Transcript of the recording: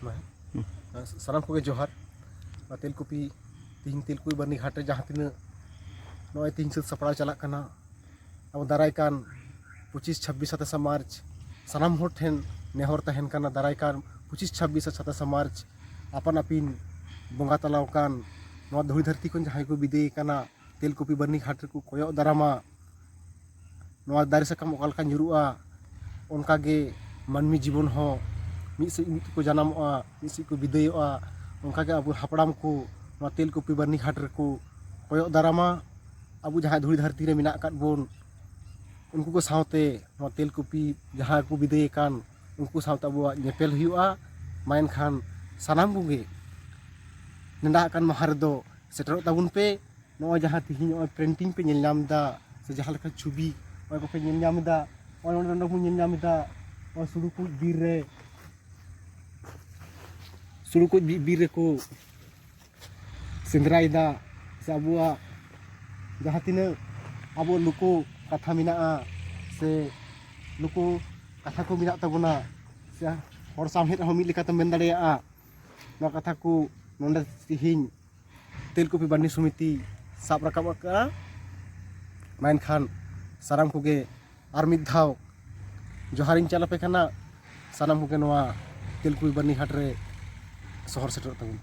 सानाम को जोहार तेलकुपी तीन तेलकुपी बर्नी घाटे जहाँ तीन नॉय तीन से सपड़ा चलना अब दारायकान 25-26 27 मार्च सानाम होर ठेन नेहर तहन काना दारायकान 25-26 27 मार्च अपन अपिन बंगा तलावकान धुड़ी धरती को जहाँ को विदे काना तेलकुपी बर्नी घाट को कोयो दारामा दारे साकाम ओकालका nyuruआ उनकागे मानमी जीवन हो मिद को जनामोआ मिद को विदयोआ उनकागे अब हापड़ाम को तेलकुपी बर्नी घाट को कोयो दारामा अब जहाँ धुड़ी धरती रे मिना काट बोन उनको को सावते तेलकुपी जहाँ को विदय कान उनको सावते अब नेपेल हुआ मायन खान सानाम कोगे नेंडा कान माहा रेदो सेटरो ताबुन पे नॉय जहाँ तिहिन नॉय प्रिंटिंग पे नेल नाम दा से जहाँ लेका छुबी नॉय को पे नेल नाम दा नॉय नॉय को नेल नाम दा नॉय सुरुकु बीर रे को सेंद्राई दा से अबुआ जहाँ तीन अब लुको कथा मिना से लुको कथा को मिना तबना से हर सामहेद हो मिद लेकाते मेन दाड़ेया ना कथा को नोंडे तिहिन तेलकुपी बर्नी समिति साब राकाब का मायन खान साराम कोगे आर मिद धाव जोहारिन चलापे खाना सानाम कोगे नोआ तेलकुपी बर्नी घाट रे शहर सेटर तबन।